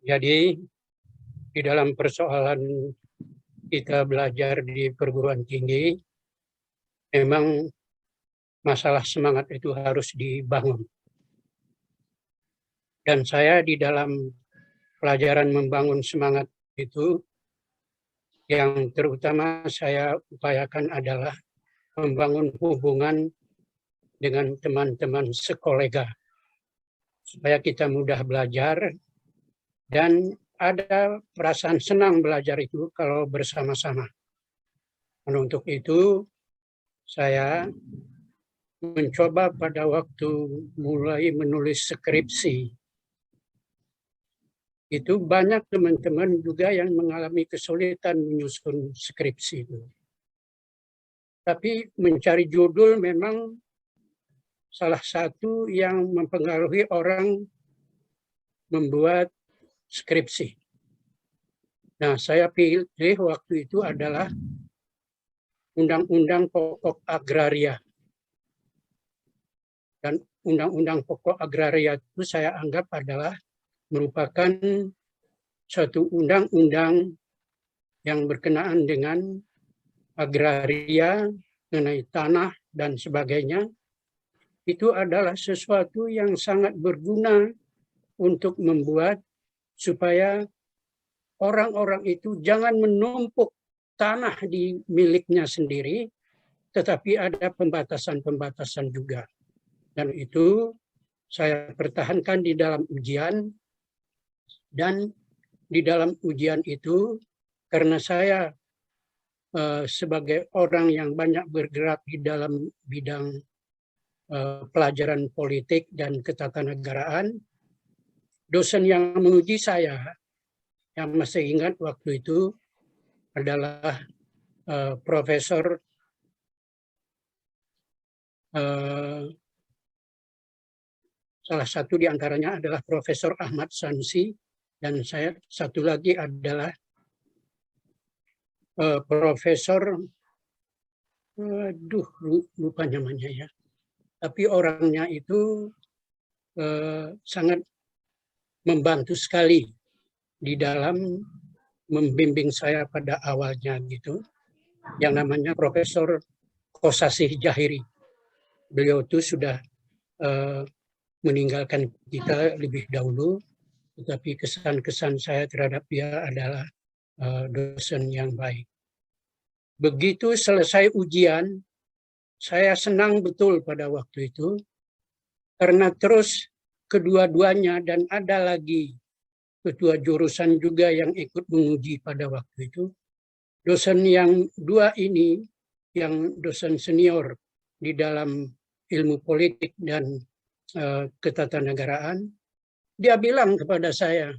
Jadi di dalam persoalan kita belajar di perguruan tinggi, memang masalah semangat itu harus dibangun. Dan saya di dalam pelajaran membangun semangat itu, yang terutama saya upayakan adalah membangun hubungan dengan teman-teman sekolega, supaya kita mudah belajar dan ada perasaan senang belajar itu kalau bersama-sama. Dan untuk itu, saya mencoba pada waktu mulai menulis skripsi, itu banyak teman-teman juga yang mengalami kesulitan menyusun skripsi itu. Tapi mencari judul memang salah satu yang mempengaruhi orang membuat skripsi. Nah, saya pilih waktu itu adalah Undang-Undang Pokok Agraria. Dan Undang-Undang Pokok Agraria itu saya anggap adalah merupakan suatu undang-undang yang berkenaan dengan agraria, mengenai tanah dan sebagainya. Itu adalah sesuatu yang sangat berguna untuk membuat supaya orang-orang itu jangan menumpuk tanah di miliknya sendiri, tetapi ada pembatasan-pembatasan juga. Dan itu saya pertahankan di dalam ujian, dan di dalam ujian itu karena saya sebagai orang yang banyak bergerak di dalam bidang pelajaran politik dan ketatanegaraan, dosen yang menguji saya, yang masih ingat waktu itu adalah Profesor salah satu di antaranya adalah Profesor Ahmad Sansi, dan saya satu lagi adalah Profesor, lupa namanya ya. Tapi orangnya itu sangat membantu sekali di dalam membimbing saya pada awalnya gitu. Yang namanya Profesor Kosasih Jahiri. Beliau itu sudah meninggalkan kita lebih dahulu, tetapi kesan-kesan saya terhadap dia adalah dosen yang baik. Begitu selesai ujian, saya senang betul pada waktu itu, karena terus kedua-duanya dan ada lagi ketua jurusan juga yang ikut menguji pada waktu itu. Dosen yang dua ini, yang dosen senior di dalam ilmu politik dan ketatanegaraan, dia bilang kepada saya,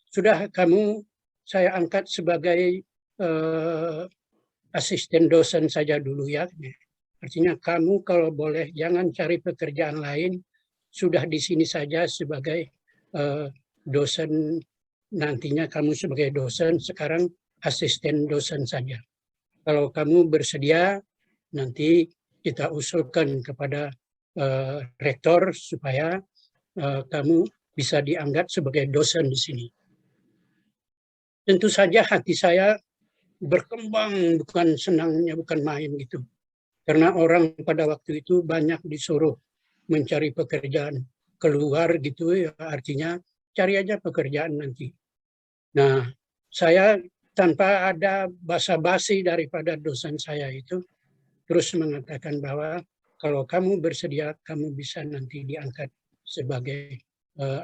sudah kamu saya angkat sebagai asisten dosen saja dulu ya. Artinya kamu kalau boleh jangan cari pekerjaan lain, sudah di sini saja sebagai dosen, nantinya kamu sebagai dosen, sekarang asisten dosen saja. Kalau kamu bersedia, nanti kita usulkan kepada rektor supaya kamu bisa dianggap sebagai dosen di sini. Tentu saja hati saya berkembang, bukan senangnya, bukan main gitu. Karena orang pada waktu itu banyak disuruh mencari pekerjaan keluar gitu, ya artinya cari aja pekerjaan nanti. Nah, saya tanpa ada basa-basi daripada dosen saya itu, terus mengatakan bahwa kalau kamu bersedia, kamu bisa nanti diangkat sebagai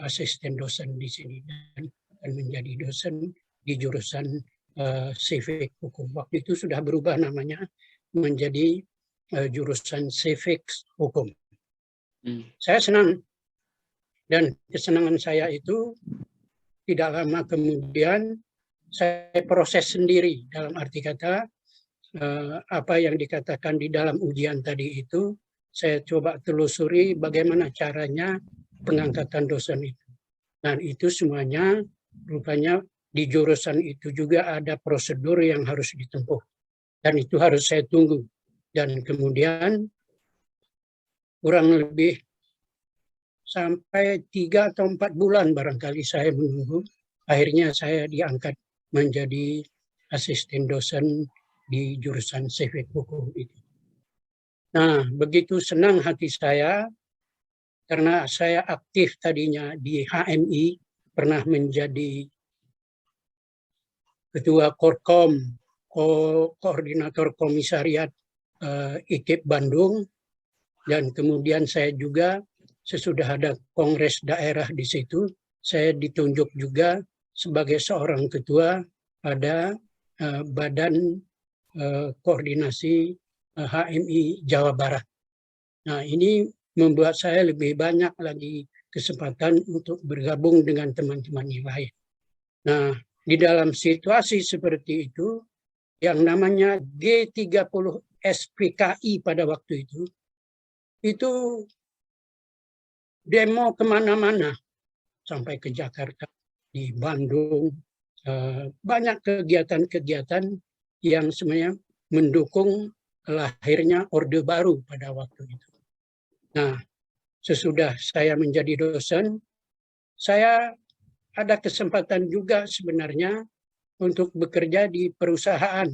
asisten dosen di sini dan akan menjadi dosen di jurusan civic hukum. Waktu itu sudah berubah namanya menjadi jurusan civic hukum. Saya senang, dan kesenangan saya itu tidak lama kemudian saya proses sendiri, dalam arti kata apa yang dikatakan di dalam ujian tadi itu saya coba telusuri bagaimana caranya pengangkatan dosen itu. Dan itu semuanya rupanya di jurusan itu juga ada prosedur yang harus ditempuh. Dan itu harus saya tunggu. Dan kemudian kurang lebih sampai 3 atau 4 bulan barangkali saya menunggu akhirnya saya diangkat menjadi asisten dosen di jurusan Civic Hukum itu. Nah, begitu senang hati saya karena saya aktif tadinya di HMI, pernah menjadi ketua Korkom, koordinator komisariat IKIP Bandung, dan kemudian saya juga sesudah ada kongres daerah di situ, saya ditunjuk juga sebagai seorang ketua pada Badan Koordinasi HMI Jawa Barat. Nah, ini membuat saya lebih banyak lagi kesempatan untuk bergabung dengan teman-teman yang lain. Nah, di dalam situasi seperti itu, yang namanya G30 SPKI pada waktu itu demo kemana-mana, sampai ke Jakarta, di Bandung, banyak kegiatan-kegiatan yang sebenarnya mendukung lahirnya Orde Baru pada waktu itu. Nah, sesudah saya menjadi dosen, saya ada kesempatan juga sebenarnya untuk bekerja di perusahaan.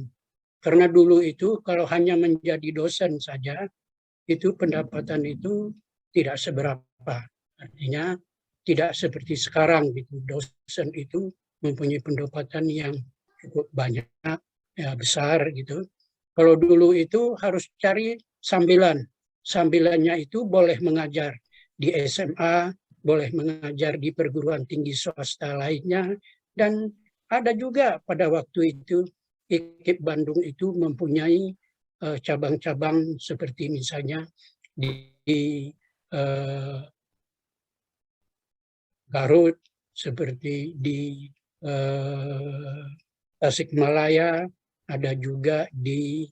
Karena dulu itu kalau hanya menjadi dosen saja, itu pendapatan itu tidak seberapa. Artinya tidak seperti sekarang gitu. Dosen itu mempunyai pendapatan yang cukup banyak, ya, besar gitu. Kalau dulu itu harus cari sambilan. Sambilannya itu boleh mengajar di SMA, boleh mengajar di perguruan tinggi swasta lainnya, dan ada juga pada waktu itu IKIP Bandung itu mempunyai cabang-cabang seperti misalnya di Garut, seperti di Tasikmalaya, ada juga di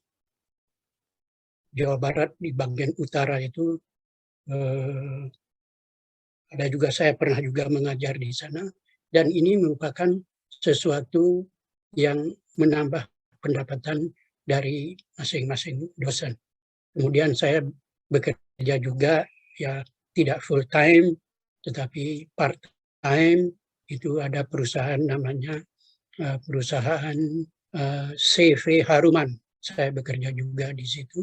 Jawa Barat di bagian utara itu, ada juga saya pernah juga mengajar di sana, dan ini merupakan sesuatu yang menambah pendapatan dari masing-masing dosen. Kemudian saya bekerja juga, ya tidak full time, tetapi part time. Itu ada perusahaan namanya perusahaan CV Haruman. Saya bekerja juga di situ.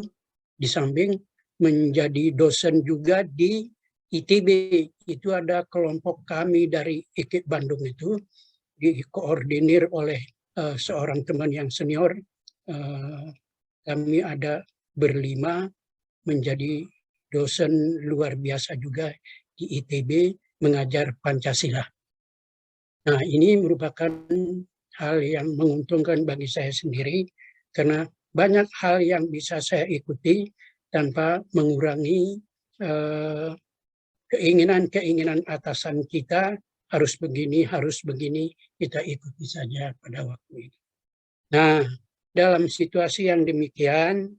Di samping menjadi dosen juga di ITB. Itu ada kelompok kami dari IKIP Bandung itu dikoordinir oleh seorang teman yang senior. Kami ada berlima menjadi dosen luar biasa juga di ITB mengajar Pancasila. Nah, ini merupakan hal yang menguntungkan bagi saya sendiri karena banyak hal yang bisa saya ikuti tanpa mengurangi keinginan-keinginan atasan kita harus begini, kita ikuti saja pada waktu itu. Nah, dalam situasi yang demikian,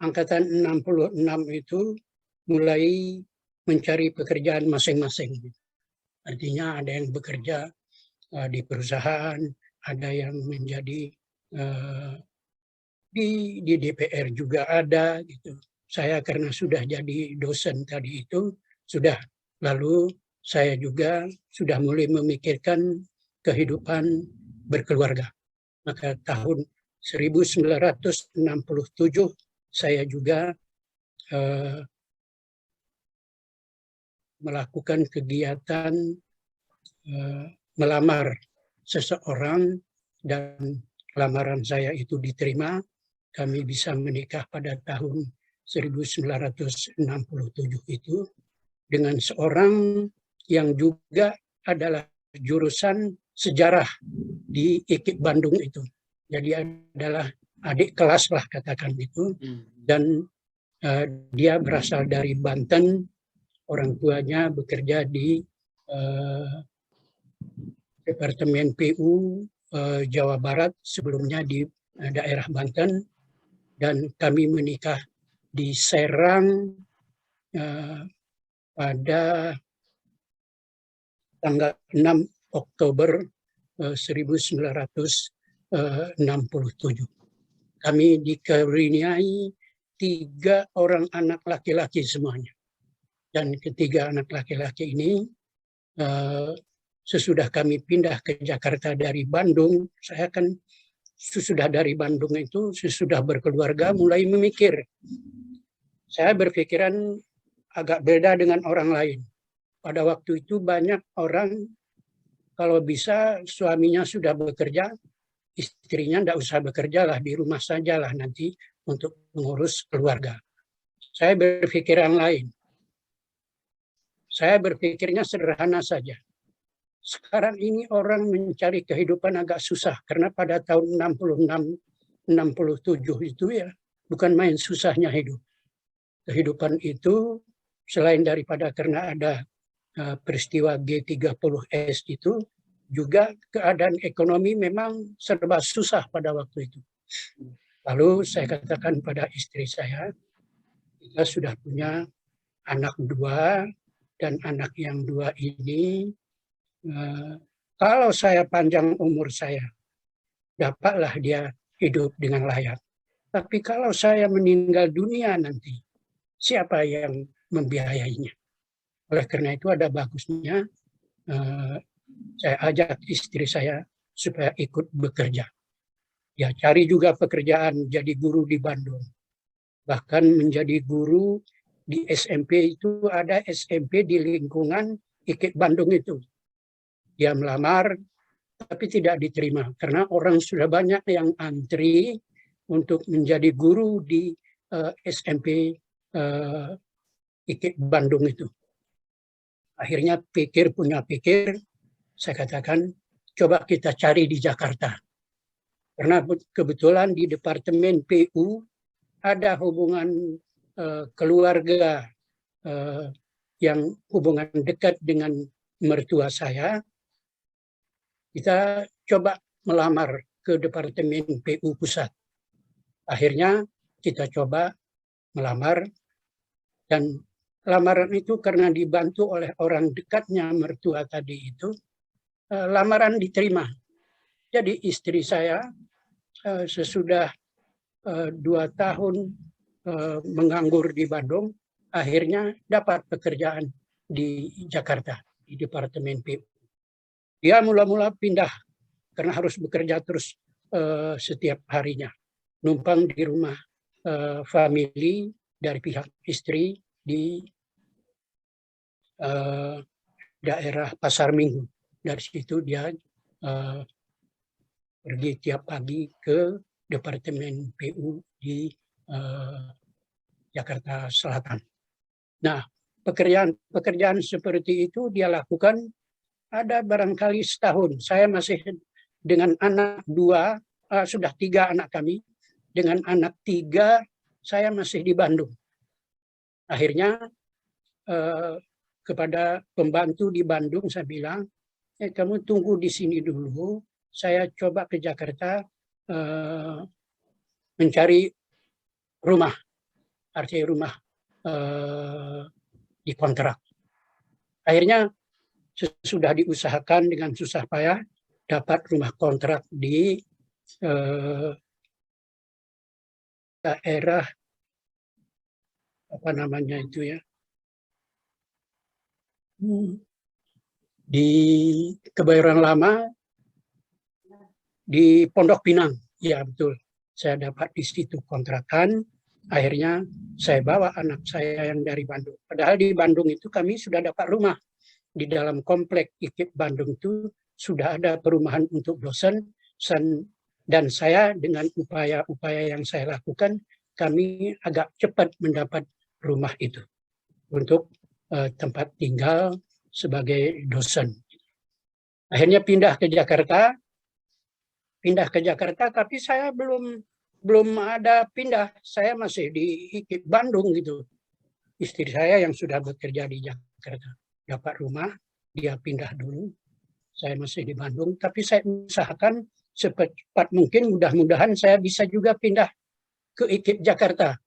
Angkatan 66 itu mulai mencari pekerjaan masing-masing. Artinya ada yang bekerja di perusahaan, ada yang menjadi di DPR juga ada gitu. Saya karena sudah jadi dosen tadi itu, sudah, lalu saya juga sudah mulai memikirkan kehidupan berkeluarga. Maka tahun 1967 saya juga melakukan kegiatan melamar seseorang, dan lamaran saya itu diterima. Kami bisa menikah pada tahun 1967 itu dengan seorang yang juga adalah jurusan sejarah di IKIP Bandung itu. Jadi adalah adik kelas lah katakan itu, dan dia berasal dari Banten, orang tuanya bekerja di Departemen PU Jawa Barat, sebelumnya di daerah Banten, dan kami menikah di Serang pada tanggal 6 Oktober 1967. Kami dikaruniai 3 orang anak laki-laki semuanya. Dan ketiga anak laki-laki ini sesudah kami pindah ke Jakarta dari Bandung, saya kan sesudah dari Bandung itu, sesudah berkeluarga mulai memikir. Saya berpikiran agak beda dengan orang lain. Pada waktu itu banyak orang kalau bisa suaminya sudah bekerja, istrinya tidak usah bekerja lah, di rumah sajalah nanti untuk mengurus keluarga. Saya berpikiran lain. Saya berpikirnya sederhana saja. Sekarang ini orang mencari kehidupan agak susah karena pada tahun 66, 67 itu ya bukan main susahnya hidup. Kehidupan itu selain daripada karena ada peristiwa G30S itu, juga keadaan ekonomi memang serba susah pada waktu itu. Lalu saya katakan pada istri saya, kita sudah punya anak dua, dan anak yang dua ini, kalau saya panjang umur saya, dapatlah dia hidup dengan layak. Tapi kalau saya meninggal dunia nanti, siapa yang membiayainya? Oleh karena itu ada bagusnya saya ajak istri saya supaya ikut bekerja. Ya, cari juga pekerjaan jadi guru di Bandung. Bahkan menjadi guru di SMP itu, ada SMP di lingkungan IKIP Bandung itu. Dia melamar, tapi tidak diterima. Karena orang sudah banyak yang antri untuk menjadi guru di SMP IKIP Bandung itu. Akhirnya punya pikir, saya katakan, coba kita cari di Jakarta. Karena kebetulan di Departemen PU ada hubungan keluarga yang hubungan dekat dengan mertua saya. Kita coba melamar ke Departemen PU Pusat. Akhirnya kita coba melamar, dan lamaran itu karena dibantu oleh orang dekatnya mertua tadi itu, lamaran diterima. Jadi istri saya sesudah 2 tahun menganggur di Bandung, akhirnya dapat pekerjaan di Jakarta, di Departemen PU. Dia mula-mula pindah karena harus bekerja terus setiap harinya. Numpang di rumah famili dari pihak istri di daerah Pasar Minggu. Dari situ dia pergi tiap pagi ke Departemen PU di Jakarta Selatan. Nah, pekerjaan seperti itu dia lakukan ada barangkali setahun. Saya masih dengan anak dua, sudah 3 anak kami. Dengan anak 3, saya masih di Bandung. Akhirnya kepada pembantu di Bandung saya bilang, kamu tunggu di sini dulu, saya coba ke Jakarta mencari rumah, artinya rumah di kontrak. Akhirnya sudah diusahakan dengan susah payah dapat rumah kontrak di daerah apa namanya itu ya, di Kebayoran Lama, di Pondok Pinang. Ya betul, saya dapat di situ kontrakan. Akhirnya saya bawa anak saya yang dari Bandung. Padahal di Bandung itu kami sudah dapat rumah. Di dalam komplek IKIP Bandung itu sudah ada perumahan untuk dosen, dan saya dengan upaya-upaya yang saya lakukan, kami agak cepat mendapat rumah itu untuk tempat tinggal sebagai dosen. Akhirnya pindah ke Jakarta, tapi saya belum ada pindah, saya masih di IKIP Bandung gitu. Istri saya yang sudah bekerja di Jakarta dapat rumah, dia pindah dulu, saya masih di Bandung, tapi saya usahakan secepat mungkin, mudah-mudahan saya bisa juga pindah ke IKIP Jakarta.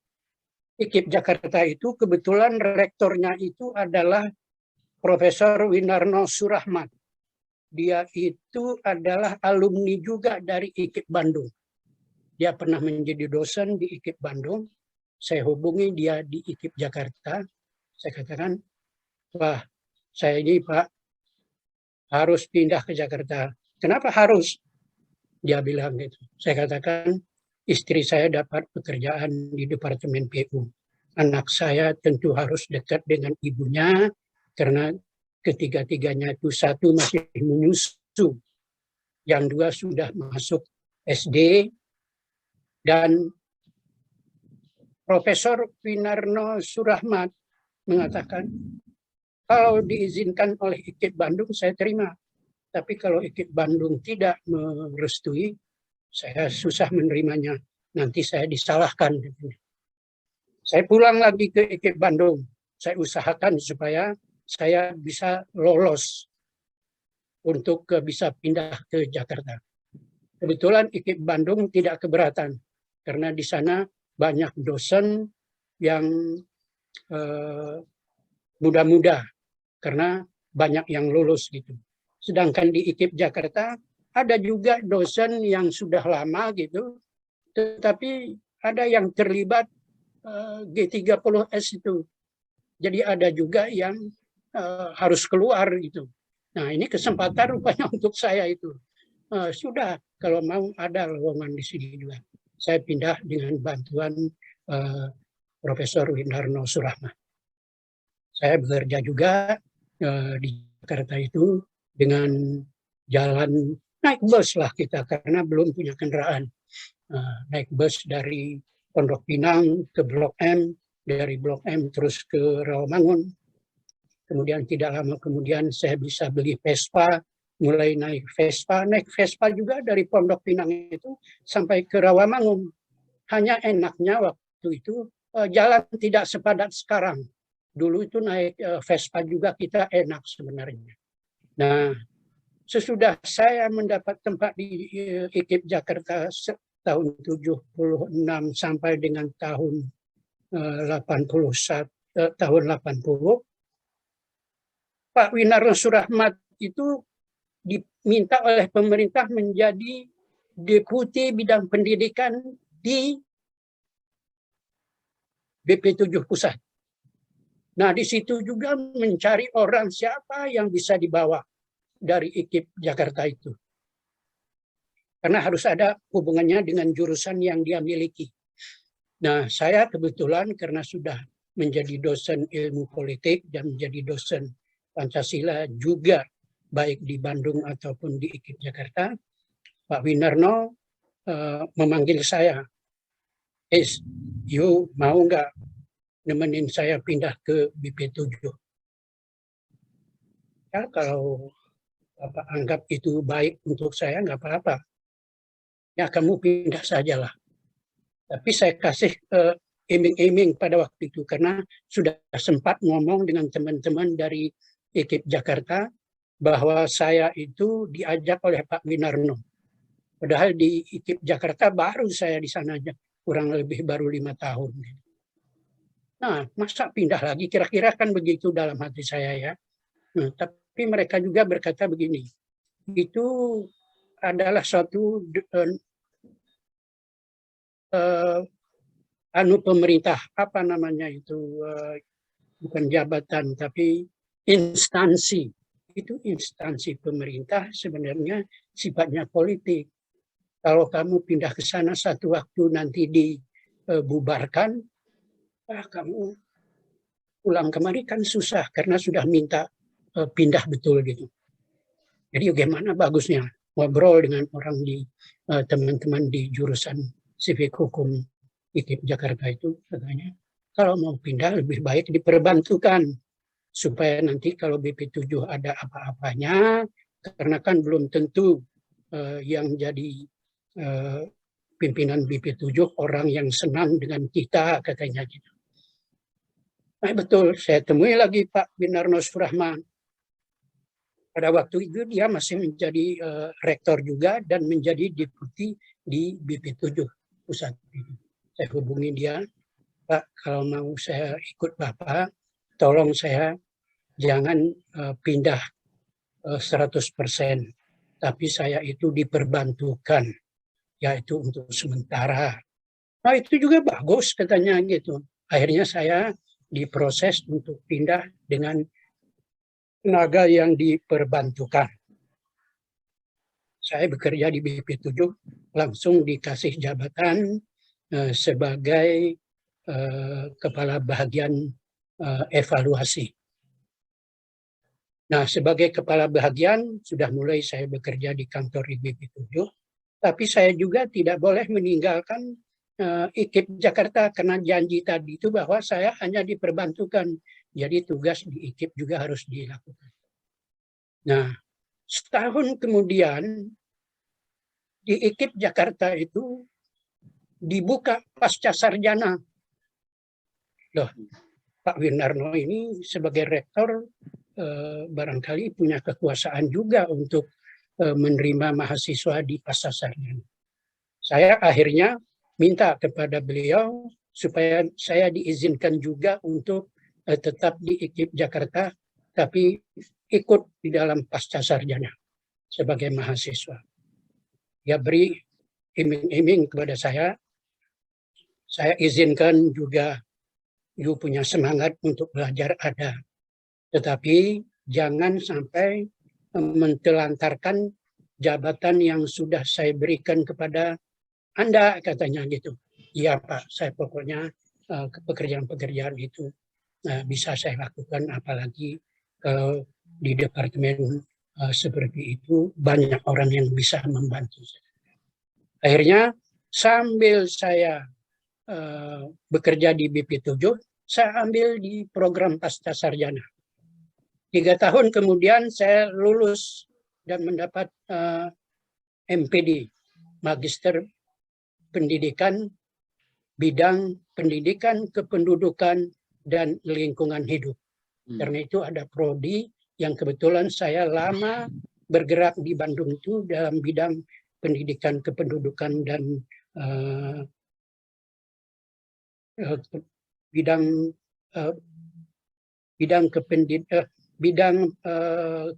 IKIP Jakarta itu kebetulan rektornya itu adalah Profesor Winarno Surahman. Dia itu adalah alumni juga dari IKIP Bandung. Dia pernah menjadi dosen di IKIP Bandung. Saya hubungi dia di IKIP Jakarta. Saya katakan, wah, saya ini Pak harus pindah ke Jakarta. Kenapa harus? Dia bilang gitu. Saya katakan, istri saya dapat pekerjaan di Departemen PU. Anak saya tentu harus dekat dengan ibunya, karena ketiga-tiganya itu, satu masih menyusu, yang dua sudah masuk SD, dan Profesor Winarno Surahmat mengatakan, kalau diizinkan oleh IKIP Bandung, saya terima. Tapi kalau IKIP Bandung tidak merestui, saya susah menerimanya. Nanti saya disalahkan. Saya pulang lagi ke IKIP Bandung. Saya usahakan supaya saya bisa lolos untuk bisa pindah ke Jakarta. Kebetulan IKIP Bandung tidak keberatan, karena di sana banyak dosen yang muda-muda, karena banyak yang lulus gitu. Sedangkan di IKIP Jakarta ada juga dosen yang sudah lama gitu, tetapi ada yang terlibat G30S itu. Jadi ada juga yang harus keluar gitu. Nah, ini kesempatan rupanya untuk saya itu. Sudah, kalau mau ada lowongan di sini juga. Saya pindah dengan bantuan Profesor Winarno Surahmat. Saya bekerja juga di Jakarta itu dengan jalan naik bus lah kita, karena belum punya kendaraan. Naik bus dari Pondok Pinang ke Blok M, dari Blok M terus ke Rawamangun. Kemudian tidak lama kemudian saya bisa beli Vespa, mulai naik Vespa juga dari Pondok Pinang itu sampai ke Rawamangun. Hanya enaknya waktu itu jalan tidak sepadat sekarang. Dulu itu naik Vespa juga kita enak sebenarnya. Nah, sesudah saya mendapat tempat di IKIP Jakarta tahun 76 sampai dengan tahun 80, Pak Winarno Surahmat itu diminta oleh pemerintah menjadi Deputi Bidang Pendidikan di BP7 Pusat. Nah, di situ juga mencari orang siapa yang bisa dibawa dari IKIP Jakarta itu. Karena harus ada hubungannya dengan jurusan yang dia miliki. Nah, saya kebetulan karena sudah menjadi dosen ilmu politik dan menjadi dosen Pancasila juga, baik di Bandung ataupun di IKIP Jakarta, Pak Winarno memanggil saya, you mau nggak nemenin saya pindah ke BP7? Ya, kalau Bapak anggap itu baik untuk saya, nggak apa-apa. Ya, kamu pindah sajalah. Tapi saya kasih iming-iming pada waktu itu, karena sudah sempat ngomong dengan teman-teman dari IKIP Jakarta bahwa saya itu diajak oleh Pak Winarno. Padahal di IKIP Jakarta baru saya di sana aja, kurang lebih baru 5 tahun. Nah, masa pindah lagi? Kira-kira kan begitu dalam hati saya ya. Nah, tapi mereka juga berkata begini, itu adalah suatu pemerintah, apa namanya itu, bukan jabatan, tapi instansi. Itu instansi pemerintah sebenarnya sifatnya politik. Kalau kamu pindah ke sana satu waktu nanti dibubarkan, kamu pulang kemari kan susah, karena sudah minta pindah betul gitu. Jadi bagaimana bagusnya ngobrol dengan orang di teman-teman di jurusan Civic Hukum IKIP Jakarta itu, katanya kalau mau pindah lebih baik diperbantukan supaya nanti kalau BP7 ada apa-apanya, karena kan belum tentu yang jadi pimpinan BP7 orang yang senang dengan kita, katanya gitu. Nah, betul, saya temui lagi Pak Winarno Surahmat. Pada waktu itu dia masih menjadi rektor juga dan menjadi deputi di BP7 Pusat. Saya hubungi dia, Pak, kalau mau saya ikut Bapak, tolong saya jangan pindah 100%, tapi saya itu diperbantukan, yaitu untuk sementara. Nah, itu juga bagus, katanya gitu. Akhirnya saya diproses untuk pindah dengan tenaga yang diperbantukan. saya bekerja di BP7 langsung dikasih jabatan sebagai kepala bagian evaluasi. Nah, sebagai kepala bagian sudah mulai saya bekerja di kantor di BP7, tapi saya juga tidak boleh meninggalkan IKIP Jakarta karena janji tadi itu bahwa saya hanya diperbantukan. Jadi tugas di IKIP juga harus dilakukan. Nah, setahun kemudian di IKIP Jakarta itu dibuka pasca sarjana. Loh, Pak Winarno ini sebagai rektor barangkali punya kekuasaan juga untuk menerima mahasiswa di pasca sarjana. Saya akhirnya minta kepada beliau supaya saya diizinkan juga untuk tetap di IKIP Jakarta, tapi ikut di dalam pasca sarjana sebagai mahasiswa. Dia beri iming-iming kepada saya izinkan juga, you punya semangat untuk belajar ada. Tetapi jangan sampai mentelantarkan jabatan yang sudah saya berikan kepada Anda, katanya gitu. Iya Pak, saya pokoknya pekerjaan-pekerjaan itu bisa saya lakukan, apalagi di departemen seperti itu banyak orang yang bisa membantu saya. Akhirnya sambil saya bekerja di BP7, saya ambil di program pasca sarjana. 3 tahun kemudian saya lulus dan mendapat MPD, Magister Pendidikan, bidang pendidikan, kependudukan, dan lingkungan hidup. Karena itu ada prodi yang kebetulan saya lama bergerak di Bandung itu dalam bidang pendidikan, kependudukan, dan bidang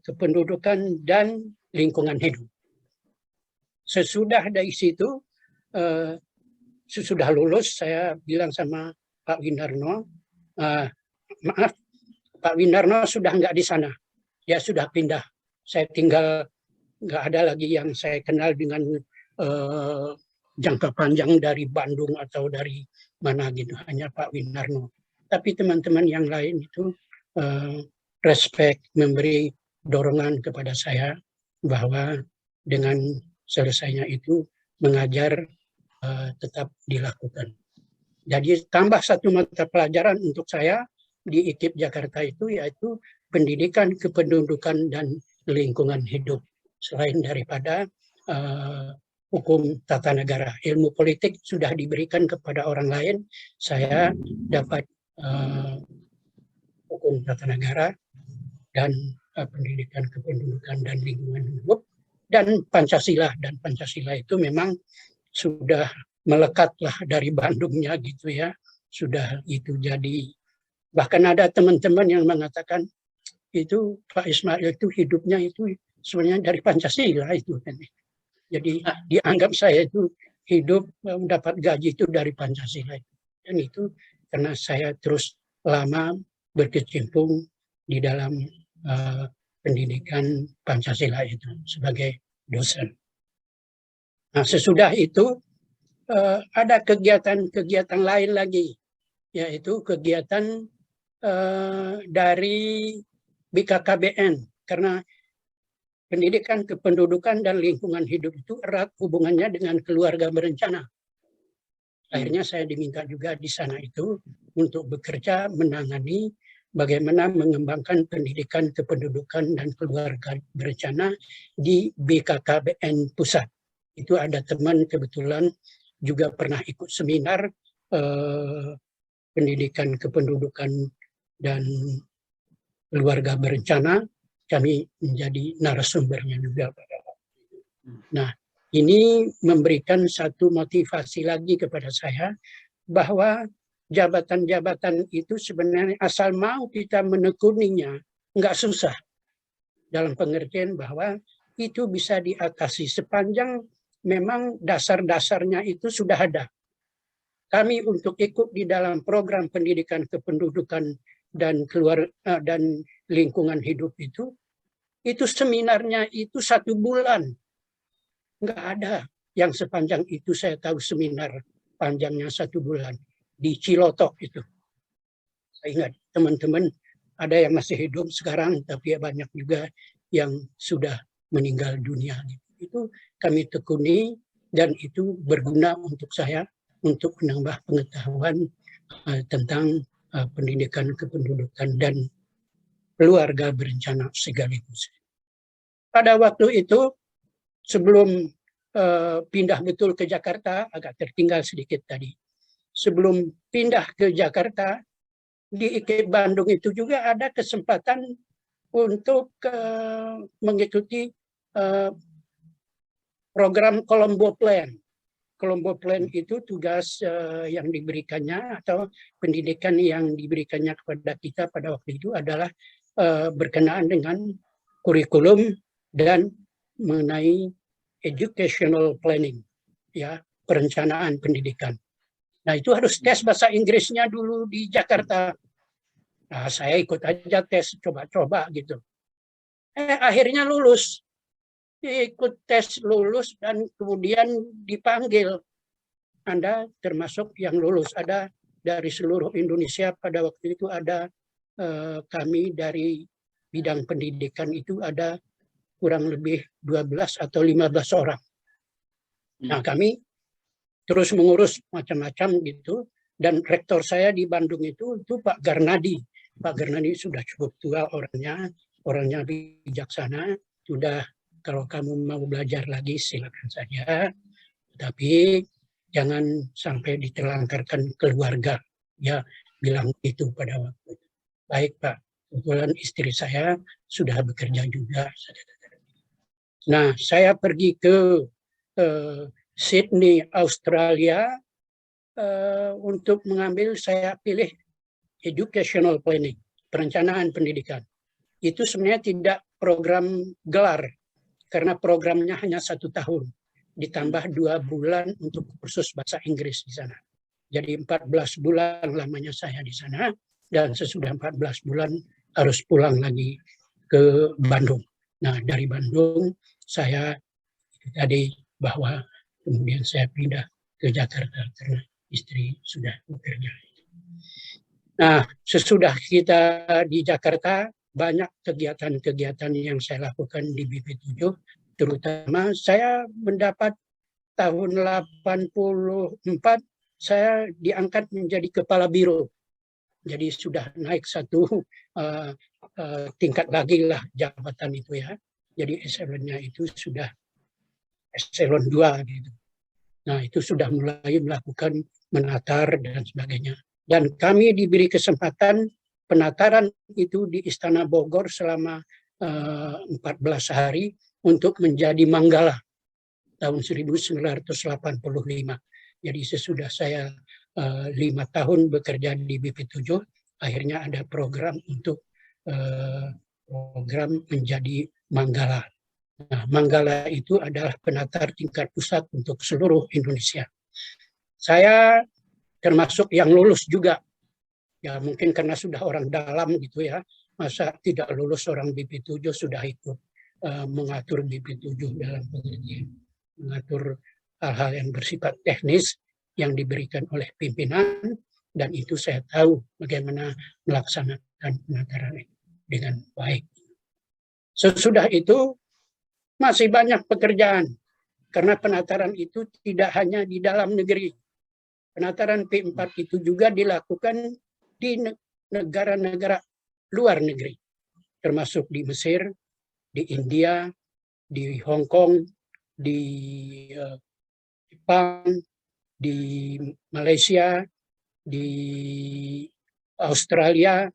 kependudukan dan lingkungan hidup. Sesudah dari situ, sesudah lulus, saya bilang sama Pak Winarno, maaf, Pak Winarno sudah nggak di sana, ya sudah pindah. Saya tinggal, nggak ada lagi yang saya kenal dengan jangka panjang dari Bandung atau dari mana gitu, hanya Pak Winarno. Tapi teman-teman yang lain itu respect, memberi dorongan kepada saya bahwa dengan selesainya itu mengajar tetap dilakukan. Jadi tambah satu mata pelajaran untuk saya di IKIP Jakarta itu, yaitu pendidikan, kependudukan, dan lingkungan hidup. Selain daripada hukum tata negara, ilmu politik sudah diberikan kepada orang lain, saya dapat hukum tata negara dan pendidikan, kependudukan, dan lingkungan hidup, dan Pancasila. Dan Pancasila itu memang sudah melekatlah dari Bandungnya gitu ya, sudah itu jadi, bahkan ada teman-teman yang mengatakan itu Pak Ismail itu hidupnya itu sebenarnya dari Pancasila itu. Jadi dianggap saya itu hidup mendapat gaji itu dari Pancasila. Dan itu karena saya terus lama berkecimpung di dalam pendidikan Pancasila itu sebagai dosen. Nah, sesudah itu ada kegiatan-kegiatan lain lagi, yaitu kegiatan dari BKKBN, karena pendidikan, kependudukan, dan lingkungan hidup itu erat hubungannya dengan keluarga berencana. Akhirnya saya diminta juga di sana itu untuk bekerja menangani bagaimana mengembangkan pendidikan, kependudukan, dan keluarga berencana di BKKBN Pusat. Itu ada teman kebetulan juga pernah ikut seminar pendidikan, kependudukan, dan keluarga berencana. Kami menjadi narasumbernya juga. Nah, ini memberikan satu motivasi lagi kepada saya bahwa jabatan-jabatan itu sebenarnya asal mau kita menekuninya nggak susah, dalam pengertian bahwa itu bisa diatasi sepanjang memang dasar-dasarnya itu sudah ada. Kami untuk ikut di dalam program pendidikan, kependudukan, dan lingkungan hidup itu seminarnya itu 1 bulan. nggak ada yang sepanjang itu. Saya tahu seminar panjangnya 1 bulan di Ciloto itu. Saya ingat teman-teman ada yang masih hidup sekarang, tapi banyak juga yang sudah meninggal dunia. Itu kami tekuni dan itu berguna untuk saya untuk menambah pengetahuan tentang pendidikan kependudukan dan keluarga berencana sekaligus. Pada waktu itu sebelum pindah betul ke Jakarta, agak tertinggal sedikit tadi. Sebelum pindah ke Jakarta, di IKIP Bandung itu juga ada kesempatan untuk mengikuti program Colombo Plan. Colombo Plan itu tugas yang diberikannya atau pendidikan yang diberikannya kepada kita pada waktu itu adalah berkenaan dengan kurikulum dan mengenai educational planning, ya, perencanaan pendidikan. Nah, itu harus tes bahasa Inggrisnya dulu di Jakarta. Nah, saya ikut aja tes, coba-coba gitu. Akhirnya lulus. Ikut tes lulus dan kemudian dipanggil. Anda termasuk yang lulus. Ada dari seluruh Indonesia pada waktu itu ada kami dari bidang pendidikan itu ada kurang lebih 12 atau 15 orang. Nah, kami terus mengurus macam-macam gitu, dan rektor saya di Bandung itu Pak Garnadi. Pak Garnadi sudah cukup tua orangnya bijaksana. Sudah, kalau kamu mau belajar lagi silakan saja, tapi jangan sampai diterlantarkan keluarga. Ya, bilang itu pada waktu itu. Baik Pak, kebetulan istri saya sudah bekerja juga. Nah, saya pergi ke Sydney, Australia, untuk mengambil, saya pilih educational planning, perencanaan pendidikan. Itu sebenarnya tidak program gelar, karena programnya hanya 1 tahun, ditambah 2 bulan untuk kursus bahasa Inggris di sana. Jadi 14 bulan lamanya saya di sana, dan sesudah 14 bulan harus pulang lagi ke Bandung. Nah, dari Bandung saya tadi bahwa kemudian saya pindah ke Jakarta karena istri sudah bekerja. Nah, sesudah kita di Jakarta, banyak kegiatan-kegiatan yang saya lakukan di BP7, terutama saya mendapat tahun 84, saya diangkat menjadi kepala biro. Jadi sudah naik 1 tingkat lagi lah jabatan itu ya. Jadi eselonnya itu sudah eselon 2 gitu. Nah, itu sudah mulai melakukan menatar dan sebagainya. Dan kami diberi kesempatan penataran itu di Istana Bogor selama 14 hari untuk menjadi manggala tahun 1985. Jadi sesudah saya 5 tahun bekerja di BP7, akhirnya ada program untuk program menjadi manggala. Nah, manggala itu adalah penatar tingkat pusat untuk seluruh Indonesia. Saya termasuk yang lulus juga. Ya mungkin karena sudah orang dalam gitu ya. Masa tidak lulus orang BP7 sudah ikut mengatur BP7 dalam pengertian. Mengatur hal-hal yang bersifat teknis yang diberikan oleh pimpinan. Dan itu saya tahu bagaimana melaksanakan penataran itu dengan baik. Sesudah itu masih banyak pekerjaan, karena penataran itu tidak hanya di dalam negeri. Penataran P4 itu juga dilakukan di negara-negara luar negeri, termasuk di Mesir, di India, di Hong Kong, di Jepang, di Malaysia, di Australia,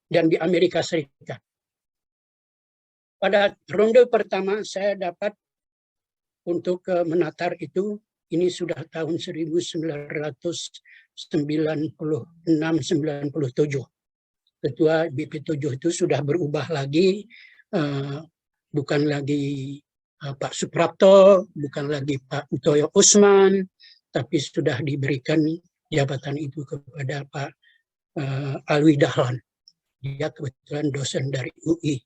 dan di Amerika Serikat. Pada ronde pertama saya dapat untuk menatar itu, ini sudah tahun 1996-97. Ketua BP7 itu sudah berubah lagi, bukan lagi Pak Suprapto, bukan lagi Pak Utoyo Usman, tapi sudah diberikan jabatan itu kepada Pak Alwi Dahlan. Dia kebetulan dosen dari UI,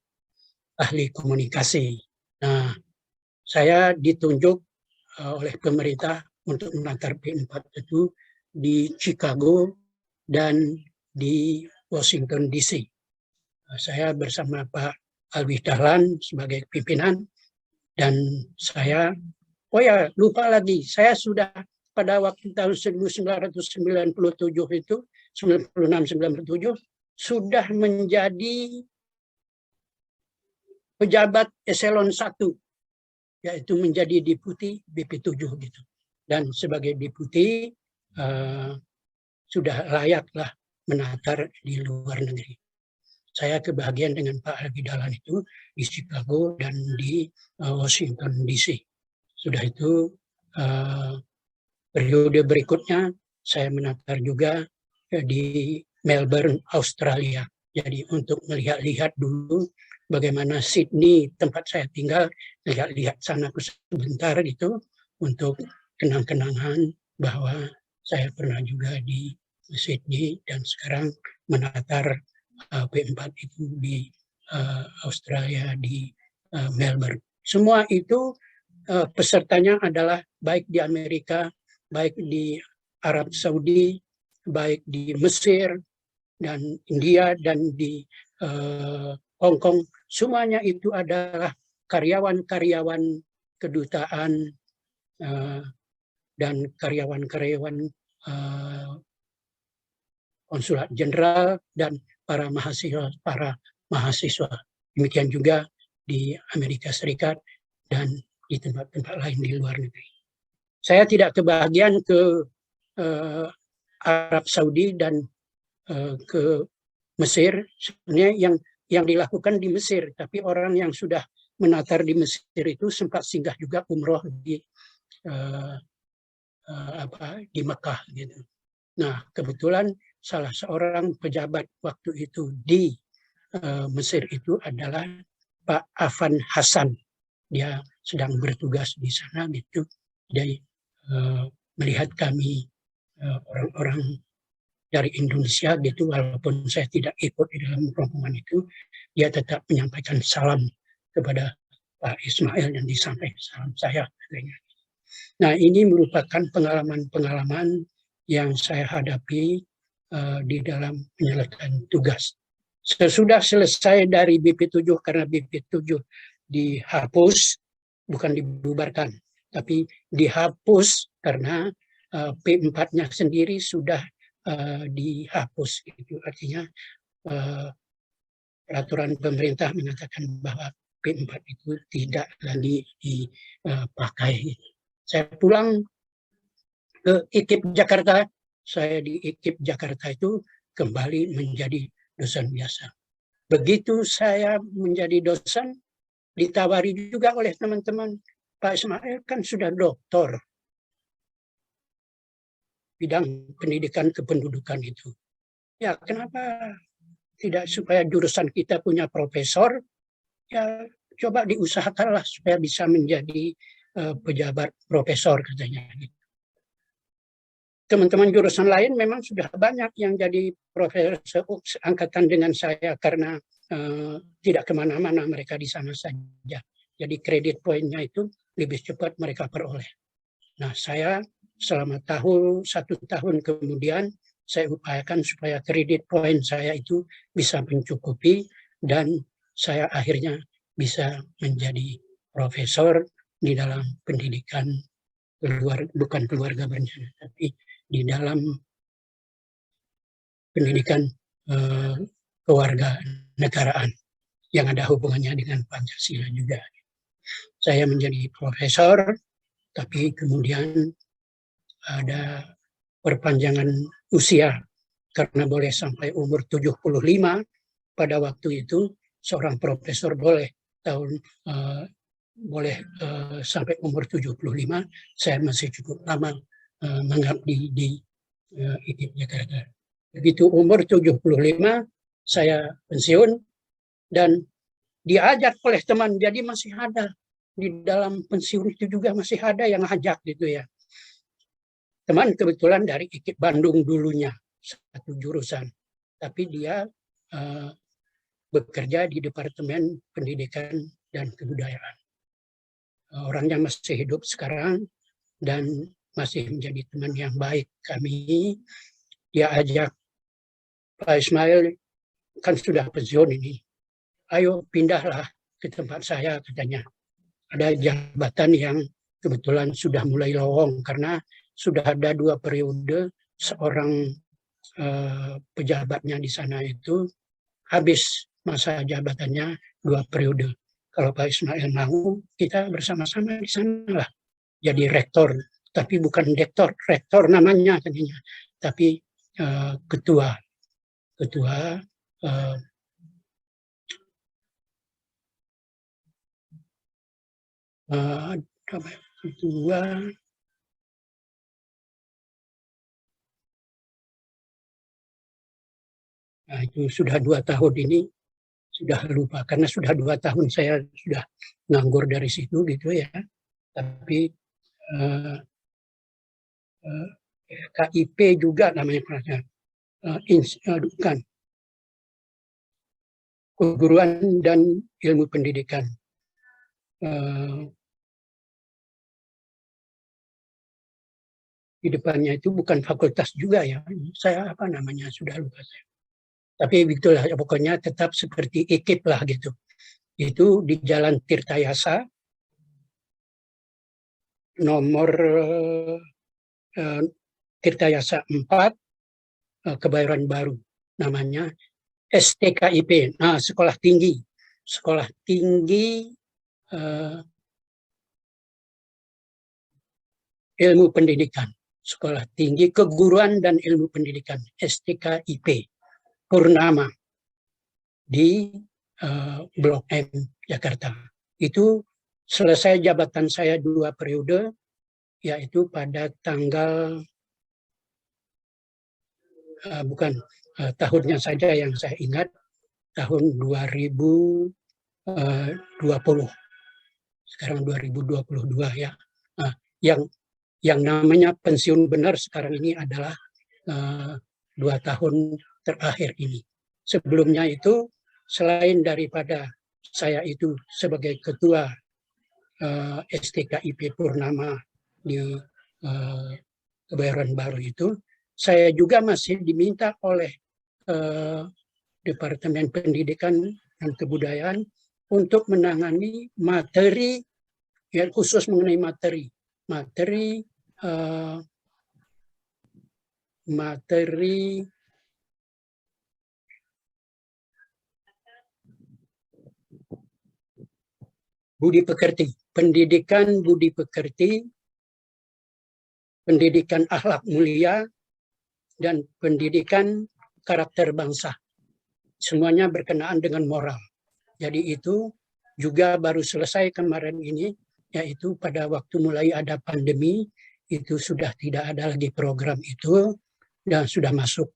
ahli komunikasi. Nah, Saya ditunjuk oleh pemerintah untuk mengantar P4 itu di Chicago dan di Washington DC. Saya bersama Pak Alwi Dahlan sebagai pimpinan, dan saya, oh ya lupa lagi, saya sudah pada waktu tahun 1997 itu, 96-97, sudah menjadi pejabat eselon 1, yaitu menjadi deputi BP7 gitu. Dan sebagai deputi sudah layaklah menatar di luar negeri. Saya kebahagiaan dengan Pak Alwi Dahlan itu di Chicago dan di Washington DC. Sudah itu periode berikutnya saya menatar juga di Melbourne, Australia. Jadi untuk melihat-lihat dulu bagaimana Sydney, tempat saya tinggal, lihat-lihat sana sebentar gitu, untuk kenang-kenangan bahwa saya pernah juga di Sydney dan sekarang menatar P4 itu di Australia, di Melbourne. Semua itu pesertanya adalah baik di Amerika, baik di Arab Saudi, baik di Mesir dan India dan di Hong Kong. Semuanya itu adalah karyawan-karyawan kedutaan dan karyawan-karyawan konsulat jenderal dan para mahasiswa. Demikian juga di Amerika Serikat dan di tempat-tempat lain di luar negeri. Saya tidak kebahagiaan ke Arab Saudi dan ke Mesir. Sebenarnya yang dilakukan di Mesir, tapi orang yang sudah menatar di Mesir itu sempat singgah juga umroh di Mekah gitu. Nah, kebetulan salah seorang pejabat waktu itu di Mesir itu adalah Pak Afan Hasan. Dia sedang bertugas di sana gitu. Dia melihat kami orang-orang dari Indonesia gitu, walaupun saya tidak ikut di dalam rombongan itu, dia tetap menyampaikan salam kepada Pak Ismail dan disampaikan salam saya. Nah, ini merupakan pengalaman-pengalaman yang saya hadapi di dalam menyelesaikan tugas. Sesudah selesai dari BP7, karena BP7 dihapus, bukan dibubarkan, tapi dihapus karena P4-nya sendiri sudah dihapus. Itu artinya peraturan pemerintah mengatakan bahwa P4 itu tidak lagi dipakai. Saya pulang ke IKIP Jakarta, saya di IKIP Jakarta itu kembali menjadi dosen biasa. Begitu saya menjadi dosen, ditawari juga oleh teman-teman, Pak Ismail kan sudah doktor bidang pendidikan kependudukan itu. Ya kenapa tidak supaya jurusan kita punya profesor, ya coba diusahakanlah supaya bisa menjadi pejabat profesor katanya. Teman-teman jurusan lain memang sudah banyak yang jadi profesor angkatan dengan saya karena tidak kemana-mana, mereka di sana saja. Jadi kredit poinnya itu lebih cepat mereka peroleh. Nah, saya selama satu tahun kemudian saya upayakan supaya kredit poin saya itu bisa mencukupi dan saya akhirnya bisa menjadi profesor di dalam pendidikan bukan keluarga berencana, tapi di dalam pendidikan keluarga negaraan yang ada hubungannya dengan Pancasila juga. Saya menjadi profesor, tapi kemudian ada perpanjangan usia karena boleh sampai umur 75. Pada waktu itu seorang profesor boleh sampai umur 75. Saya masih cukup lama mengabdi di IKIP Jakarta. Begitu umur 75 saya pensiun dan diajak oleh teman, jadi masih ada di dalam pensiun itu juga masih ada yang ajak gitu ya. Teman kebetulan dari IKIP Bandung dulunya, satu jurusan. Tapi dia bekerja di Departemen Pendidikan dan Kebudayaan. orangnya masih hidup sekarang dan masih menjadi teman yang baik kami. Dia ajak, Pak Ismail kan sudah pensiun ini, ayo pindahlah ke tempat saya, katanya. Ada jabatan yang kebetulan sudah mulai lowong karena sudah ada 2 periode seorang pejabatnya di sana itu habis masa jabatannya 2 periode. Kalau Pak Ismail mau, kita bersama-sama di sana lah. Jadi rektor, tapi bukan rektor namanya tadinya, tapi ketua uh, ketua nah, itu sudah 2 tahun ini sudah lupa karena sudah 2 tahun saya sudah nganggur dari situ gitu ya. Tapi uh, uh, KIP juga namanya bukan keguruan dan ilmu pendidikan. Di depannya itu bukan fakultas juga ya. Saya apa namanya sudah lupa saya. Tapi begitulah pokoknya tetap seperti IKIP lah gitu. Itu di Jalan Tirtayasa nomor Tirtayasa 4 Kebayoran Baru namanya STKIP. Nah, sekolah tinggi ilmu pendidikan, sekolah tinggi keguruan dan ilmu pendidikan STKIP Purnama di Blok M Jakarta. Itu selesai jabatan saya 2 periode, yaitu pada tanggal tahunnya saja yang saya ingat, tahun 2020. Sekarang 2022 ya. Nah, yang namanya pensiun benar sekarang ini adalah 2 tahun terakhir ini. Sebelumnya itu selain daripada saya itu sebagai ketua STKIP Purnama di Kebayoran Baru itu, saya juga masih diminta oleh Departemen Pendidikan dan Kebudayaan untuk menangani materi ya, khusus mengenai materi budi pekerti, pendidikan budi pekerti, pendidikan akhlak mulia, dan pendidikan karakter bangsa. Semuanya berkenaan dengan moral. Jadi itu juga baru selesai kemarin ini, yaitu pada waktu mulai ada pandemi, itu sudah tidak ada lagi program itu, dan sudah masuk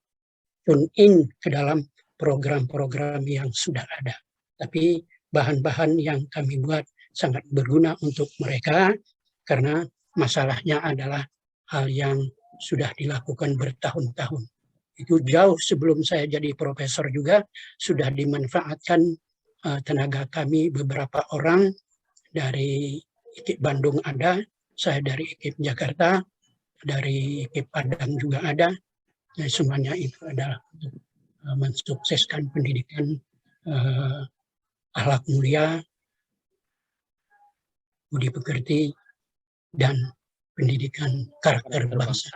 tune in ke dalam program-program yang sudah ada. Tapi bahan-bahan yang kami buat sangat berguna untuk mereka, karena masalahnya adalah hal yang sudah dilakukan bertahun-tahun. Itu jauh sebelum saya jadi profesor juga, sudah dimanfaatkan tenaga kami beberapa orang dari IKIP Bandung ada, saya dari IKIP Jakarta, dari IKIP Padang juga ada. Nah, semuanya itu adalah untuk mensukseskan pendidikan akhlak mulia, budi pekerti, dan pendidikan karakter bangsa.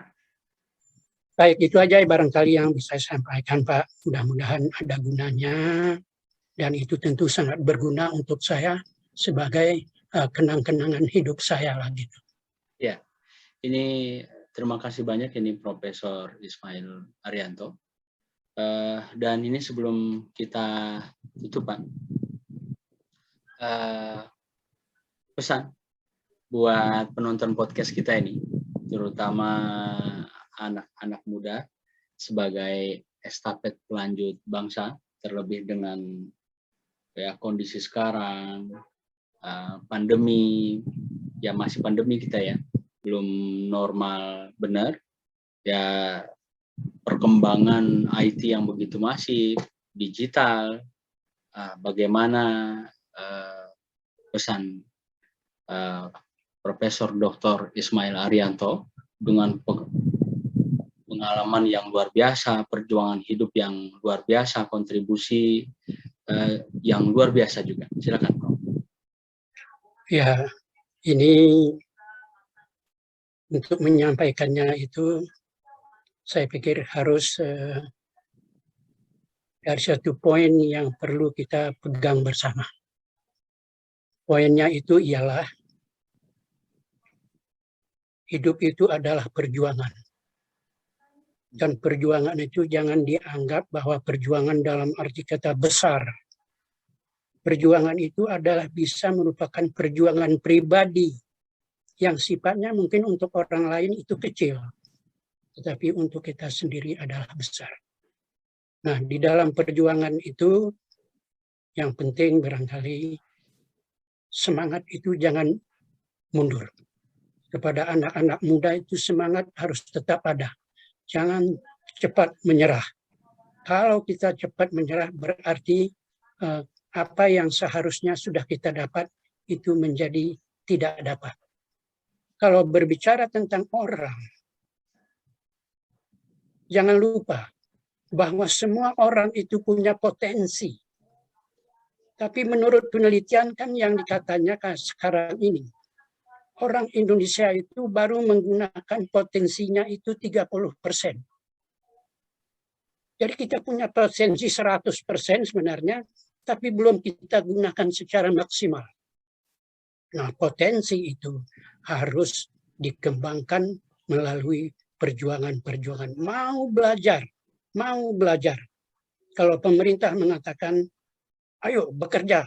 Baik, itu aja barangkali yang bisa saya sampaikan, Pak. Mudah-mudahan ada gunanya, dan itu tentu sangat berguna untuk saya sebagai kenang-kenangan hidup saya lah gitu. Ya, ini terima kasih banyak ini Profesor Ismail Arianto. Dan ini sebelum kita tutup, Pak, pesan buat penonton podcast kita ini, terutama anak-anak muda sebagai estafet pelanjut bangsa, terlebih dengan ya kondisi sekarang, pandemi, ya masih pandemi kita ya, belum normal benar, ya perkembangan IT yang begitu masif, digital, bagaimana pesan Profesor Dr. Ismail Arianto dengan pengalaman yang luar biasa, perjuangan hidup yang luar biasa, kontribusi yang luar biasa juga. Silakan, Prof. Ya, ini untuk menyampaikannya itu saya pikir harus dari satu poin yang perlu kita pegang bersama. Poinnya itu ialah hidup itu adalah perjuangan. Dan perjuangan itu jangan dianggap bahwa perjuangan dalam arti kata besar. Perjuangan itu adalah bisa merupakan perjuangan pribadi yang sifatnya mungkin untuk orang lain itu kecil, tetapi untuk kita sendiri adalah besar. Nah, di dalam perjuangan itu yang penting barangkali semangat itu jangan mundur. Kepada anak-anak muda itu semangat harus tetap ada. Jangan cepat menyerah. Kalau kita cepat menyerah berarti apa yang seharusnya sudah kita dapat itu menjadi tidak dapat. Kalau berbicara tentang orang, jangan lupa bahwa semua orang itu punya potensi. Tapi menurut penelitian kan yang dikatanya sekarang ini, orang Indonesia itu baru menggunakan potensinya itu 30%. Jadi kita punya potensi 100% sebenarnya, tapi belum kita gunakan secara maksimal. Nah, potensi itu harus dikembangkan melalui perjuangan-perjuangan. Mau belajar. Kalau pemerintah mengatakan, ayo bekerja.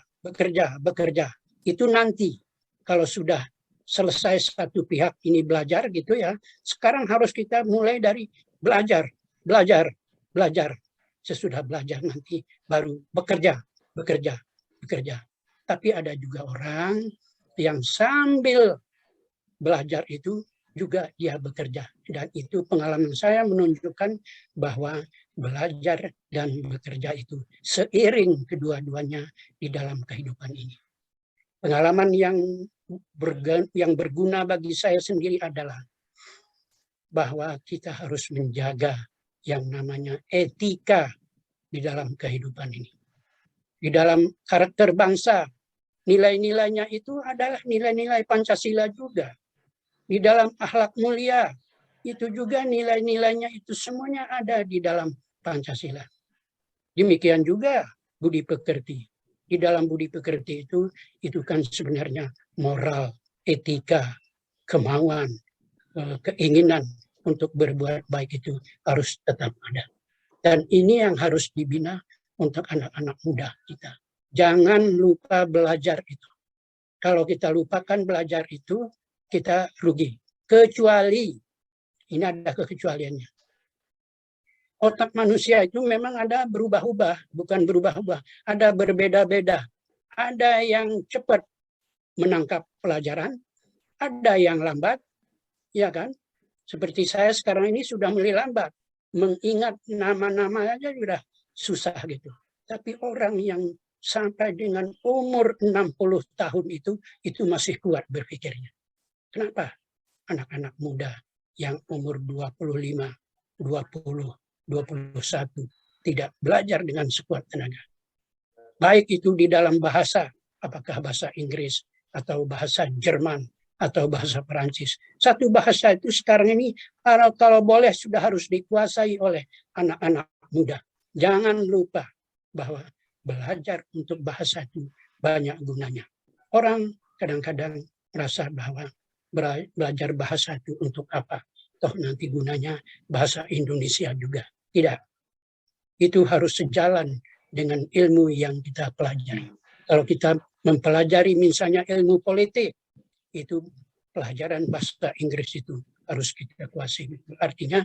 Itu nanti kalau sudah selesai satu pihak ini belajar gitu ya. Sekarang harus kita mulai dari belajar. Sesudah belajar nanti baru bekerja. Tapi ada juga orang yang sambil belajar itu juga dia bekerja. Dan itu pengalaman saya menunjukkan bahwa belajar dan bekerja itu seiring kedua-duanya di dalam kehidupan ini. Pengalaman yang berguna bagi saya sendiri adalah bahwa kita harus menjaga yang namanya etika di dalam kehidupan ini. Di dalam karakter bangsa, nilai-nilainya itu adalah nilai-nilai Pancasila juga. Di dalam akhlak mulia, itu juga nilai-nilainya itu semuanya ada di dalam Pancasila. Demikian juga budi pekerti. Di dalam budi pekerti itu kan sebenarnya moral, etika, kemauan, keinginan untuk berbuat baik itu harus tetap ada. Dan ini yang harus dibina untuk anak-anak muda kita. Jangan lupa belajar itu. Kalau kita lupakan belajar itu, kita rugi. Kecuali, ini ada kekecualiannya. Otak manusia itu memang ada berubah-ubah, bukan berubah-ubah. Ada berbeda-beda. Ada yang cepat menangkap pelajaran, ada yang lambat, ya kan? Seperti saya sekarang ini sudah mulai lambat. Mengingat nama-nama aja sudah susah gitu. Tapi orang yang sampai dengan umur 60 tahun itu masih kuat berpikirnya. Kenapa? Anak-anak muda yang umur 25, 20, 21 tidak belajar dengan sekuat tenaga. Baik itu di dalam bahasa, apakah bahasa Inggris atau bahasa Jerman atau bahasa Perancis. Satu bahasa itu sekarang ini kalau boleh sudah harus dikuasai oleh anak-anak muda. Jangan lupa bahwa belajar untuk bahasa itu banyak gunanya. Orang kadang-kadang merasa bahwa belajar bahasa itu untuk apa? Toh nanti gunanya bahasa Indonesia juga. Tidak. Itu harus sejalan dengan ilmu yang kita pelajari. Kalau kita mempelajari misalnya ilmu politik, itu pelajaran bahasa Inggris itu harus kita kuasai. Artinya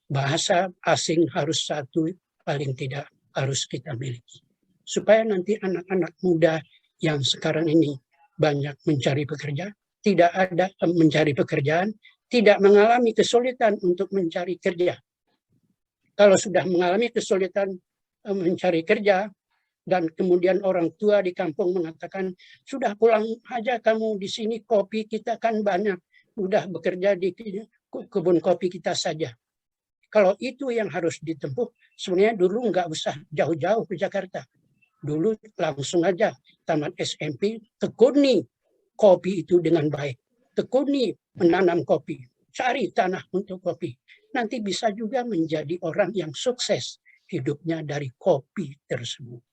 bahasa asing harus satu, paling tidak harus kita miliki. Supaya nanti anak-anak muda yang sekarang ini banyak mencari pekerja, tidak ada mencari pekerjaan, tidak mengalami kesulitan untuk mencari kerja. Kalau sudah mengalami kesulitan mencari kerja, dan kemudian orang tua di kampung mengatakan, sudah pulang aja kamu, di sini kopi kita kan banyak, udah bekerja di kebun kopi kita saja. Kalau itu yang harus ditempuh, sebenarnya dulu nggak usah jauh-jauh ke Jakarta. Dulu langsung aja tamat SMP, tekuni kopi itu dengan baik. Tekuni menanam kopi, cari tanah untuk kopi. Nanti bisa juga menjadi orang yang sukses hidupnya dari kopi tersebut.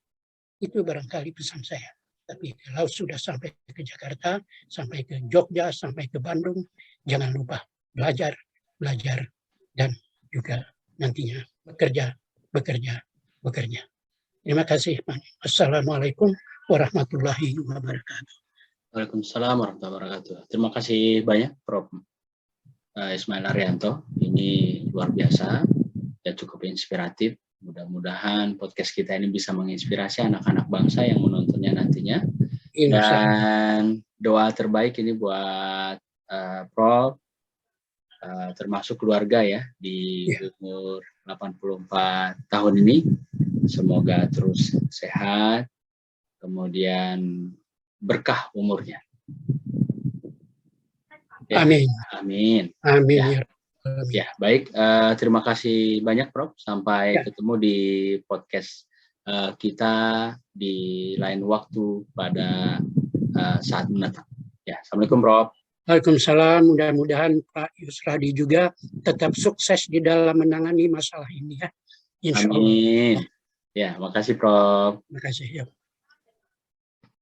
Itu barangkali pesan saya. Tapi kalau sudah sampai ke Jakarta, sampai ke Jogja, sampai ke Bandung, jangan lupa belajar, dan juga nantinya bekerja. Terima kasih, Pak. Assalamualaikum warahmatullahi wabarakatuh. Waalaikumsalam warahmatullahi wabarakatuh. Terima kasih banyak, Prof. Ismail Arianto. Ini luar biasa dan cukup inspiratif. Mudah-mudahan podcast kita ini bisa menginspirasi anak-anak bangsa yang menontonnya nantinya. Dan doa terbaik ini buat Prof, termasuk keluarga ya, di umur 84 tahun ini. Semoga terus sehat, kemudian berkah umurnya. Ya, amin. Amin. Amin. Ya. Ya, baik. Terima kasih banyak, Prof. Sampai ketemu di podcast kita di lain waktu pada saat mendatang. Ya, Assalamualaikum, Prof. Waalaikumsalam. Mudah-mudahan Pak Yusradi juga tetap sukses di dalam menangani masalah ini ya. Insya Allah. Amin. Ya, makasih, Prof. Terima kasih. Ya.